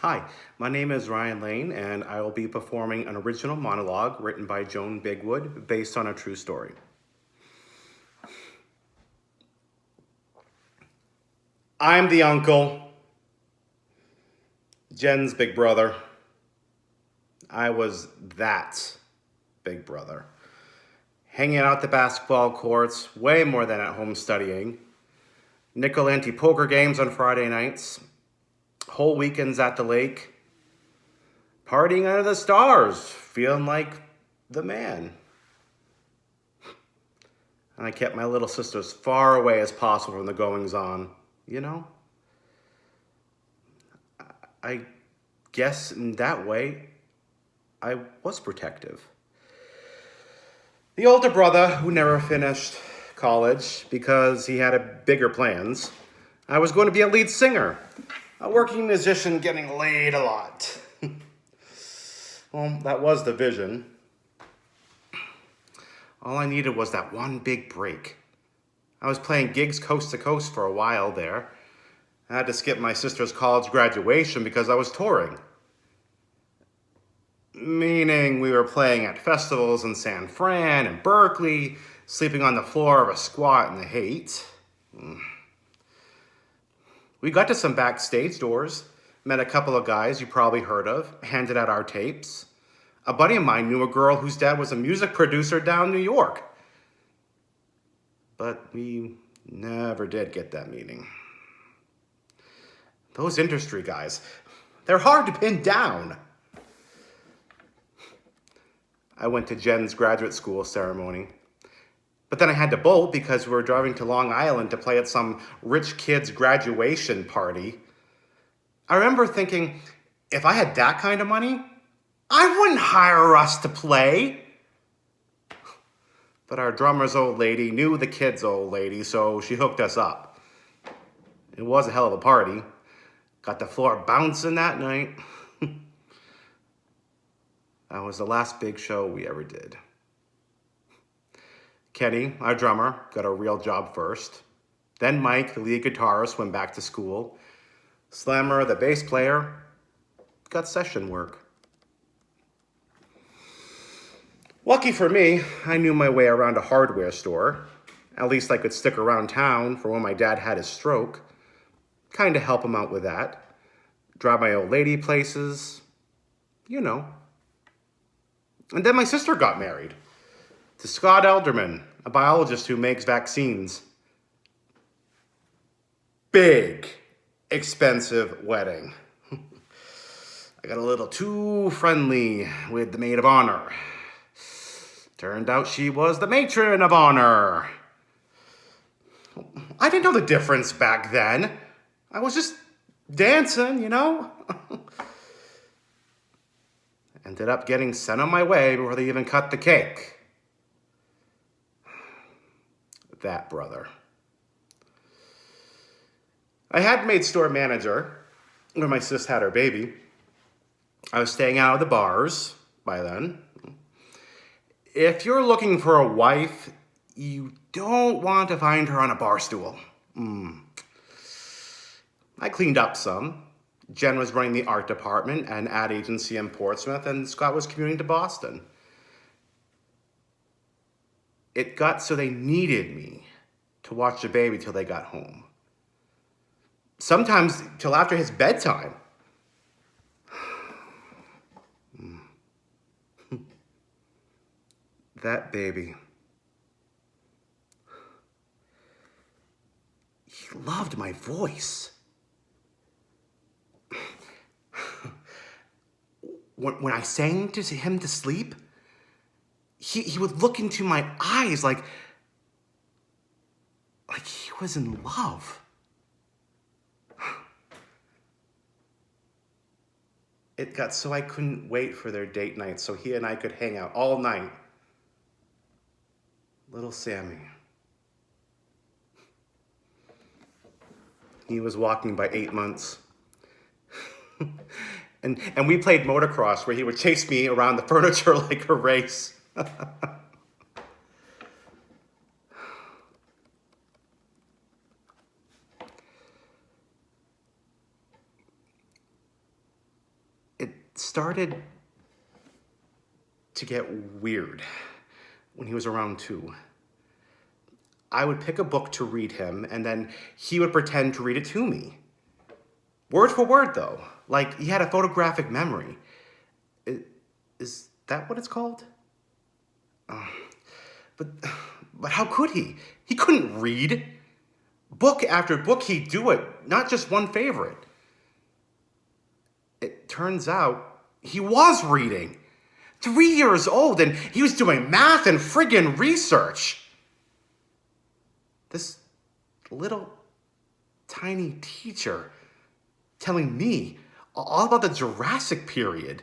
Hi, my name is Ryan Lane, and I will be performing an original monologue written by Joan Bigwood based on a true story. I'm the uncle, Jen's big brother. I was that big brother. Hanging out the basketball courts, way more than at home studying. Nickel ante poker games on Friday nights. Whole weekends at the lake. Partying under the stars, feeling like the man. And I kept my little sister as far away as possible from the goings on, you know? I guess in that way, I was protective. The older brother, who never finished college because he had bigger plans, I was going to be a lead singer, a working musician getting laid a lot. Well, that was the vision. All I needed was that one big break. I was playing gigs coast to coast for a while there. I had to skip my sister's college graduation because I was touring. Meaning we were playing at festivals in San Fran and Berkeley, sleeping on the floor of a squat in the heat. We got to some backstage doors, met a couple of guys you probably heard of, handed out our tapes. A buddy of mine knew a girl whose dad was a music producer down in New York. But we never did get that meeting. Those industry guys, they're hard to pin down. I went to Jen's graduate school ceremony. But then I had to bolt because we were driving to Long Island to play at some rich kid's graduation party. I remember thinking, if I had that kind of money, I wouldn't hire us to play. But our drummer's old lady knew the kid's old lady, so she hooked us up. It was a hell of a party. Got the floor bouncing that night. That was the last big show we ever did. Kenny, our drummer, got a real job first. Then Mike, the lead guitarist, went back to school. Slammer, the bass player, got session work. Lucky for me, I knew my way around a hardware store. At least I could stick around town for when my dad had his stroke. Kind of help him out with that. Drive my old lady places. You know. And then my sister got married to Scott Elderman, a biologist who makes vaccines. Big, expensive wedding. I got a little too friendly with the maid of honor. Turned out she was the matron of honor. I didn't know the difference back then. I was just dancing, you know? Ended up getting sent on my way before they even cut the cake. That brother. I had made store manager when my sis had her baby. I was staying out of the bars by then. If you're looking for a wife, you don't want to find her on a bar stool. I cleaned up some. Jen was running the art department and ad agency in Portsmouth, and Scott was commuting to Boston. It got so they needed me to watch the baby till they got home. Sometimes till after his bedtime. That baby. He loved my voice. When I sang to him to sleep, he would look into my eyes like he was in love. It got so I couldn't wait for their date night so he and I could hang out all night. Little Sammy. He was walking by 8 months. And we played motocross where he would chase me around the furniture like a race. started to get weird when he was around 2. I would pick a book to read him, and then he would pretend to read it to me. Word for word, though. Like he had a photographic memory. Is that what it's called? But how could he? He couldn't read. Book after book, he'd do it, not just one favorite. It turns out he was reading. 3 years old, and he was doing math and friggin' research. This little tiny teacher telling me all about the Jurassic period.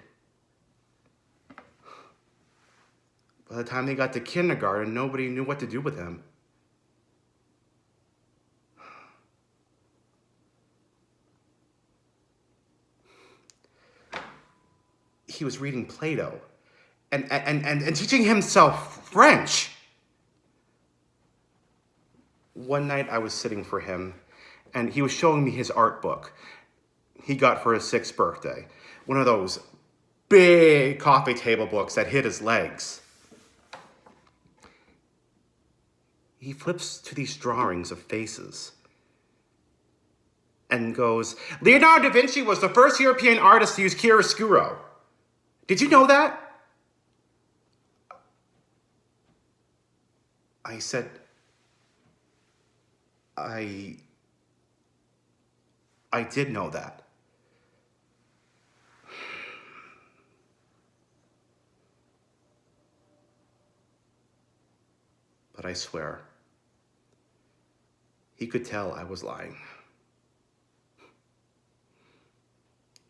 By the time they got to kindergarten, nobody knew what to do with him. He was reading Plato and teaching himself French. One night I was sitting for him, and he was showing me his art book he got for his 6th birthday. One of those big coffee table books that hit his legs. He flips to these drawings of faces and goes, Leonardo da Vinci was the first European artist to use chiaroscuro. Did you know that? I said, I did know that. But I swear, he could tell I was lying.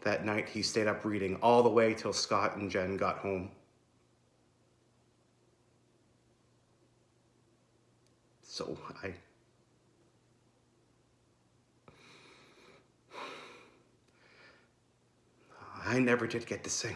That night, he stayed up reading all the way till Scott and Jen got home. So I never did get to sing.